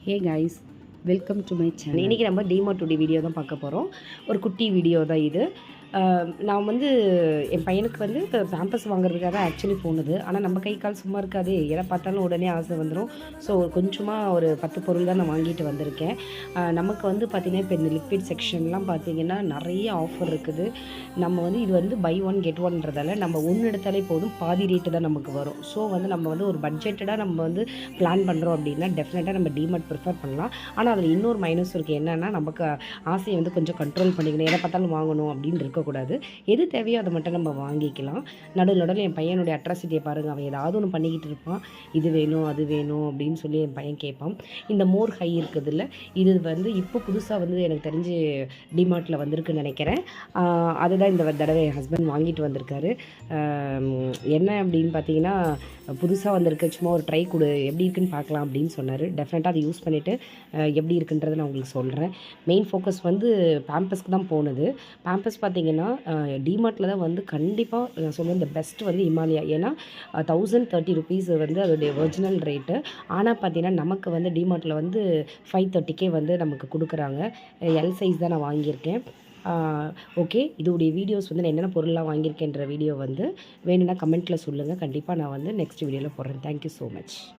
Hey guys, welcome to my channel. இன்றைக்கி நம்ம DMart video தான் பார்க்க போகிறோம். ஒரு குட்டி வீடியோ தான் இது. நான் வந்து என் பையனுக்கு வந்து பேம்பஸ் வாங்குறதுக்காக தான் ஆக்சுவலி போனது. ஆனால் நம்ம கை கால் சும்மா இருக்காது, எதை பார்த்தாலும் உடனே ஆசை வந்துடும். ஸோ கொஞ்சமாக ஒரு 10 பொருள் தான் நான் வாங்கிட்டு வந்திருக்கேன். நமக்கு வந்து பார்த்திங்கன்னா இப்போ இந்த லிக்விட் செக்ஷன்லாம் பார்த்திங்கன்னா நிறைய ஆஃபர் இருக்குது. நம்ம வந்து இது வந்து பை ஒன் கெட் ஒன்றதால நம்ம ஒன்று எடுத்தாலே போதும், பாதி ரேட்டு தான் நமக்கு வரும். ஸோ வந்து நம்ம வந்து ஒரு பட்ஜெட்டடாக நம்ம வந்து பிளான் பண்ணுறோம் அப்படின்னா டெஃபினட்டாக நம்ம டிமார்ட் ப்ரிஃபர் பண்ணலாம். ஆனால் அதில் இன்னொரு மைனஸ் இருக்குது. என்னென்னா நமக்கு ஆசையை வந்து கொஞ்சம் கண்ட்ரோல் பண்ணிக்கணும். எதை பார்த்தாலும் வாங்கணும் அப்படின்னு இருக்கக்கூடாது. எது தேவையோ அதை மட்டும் நம்ம வாங்கிக்கலாம். நடுவில் என் பையனுடைய அட்ராசிட்டியை பாருங்கள். அவன் ஏதாவது ஒன்று பண்ணிக்கிட்டு இருப்பான். இது வேணும் அது வேணும் அப்படின்னு சொல்லி என் பையன் கேட்பான். இந்த மோர் ஹை இருக்குதுல்ல, இது வந்து இப்போ புதுசாக வந்து எனக்கு தெரிஞ்சு டிமார்ட்டில் வந்திருக்குன்னு நினைக்கிறேன். அதுதான் இந்த தடவை என் ஹஸ்பண்ட் வாங்கிட்டு வந்திருக்காரு. என்ன அப்படின்னு பார்த்தீங்கன்னா, புதுசாக வந்திருக்கு, சும்மா ஒரு ட்ரை கொடு, எப்படி இருக்குன்னு பார்க்கலாம் அப்படின்னு சொன்னார். டெஃபினட்டாக அதை யூஸ் பண்ணிவிட்டு எப்படி இருக்குன்றதை நான் உங்களுக்கு சொல்கிறேன். மெயின் ஃபோக்கஸ் வந்து பேம்பஸ்க்கு தான் போனது. பேம்பஸ் பார்த்திங்கன்னா டிமார்ட்டில் தான் வந்து கண்டிப்பாக நான் சொல்லுவேன் இந்த பெஸ்ட் வந்து இமாலயா. ஏன்னா 1030 ருபீஸ் வந்து அதோடைய ஒரிஜினல் ரேட்டு. ஆனால் பார்த்திங்கன்னா நமக்கு வந்து டிமார்ட்டில் வந்து 530 வந்து நமக்கு கொடுக்குறாங்க. எல் சைஸ் தான் நான் வாங்கியிருக்கேன். ஓகே, இதோடைய வீடியோஸ் வந்து நான் என்னென்ன பொருள்லாம் வாங்கியிருக்கேன்ற வீடியோ வந்து வேணும்னா கமெண்ட்டில் சொல்லுங்கள். கண்டிப்பாக நான் வந்து நெக்ஸ்ட் வீடியோவில் போடுறேன். Thank you so much.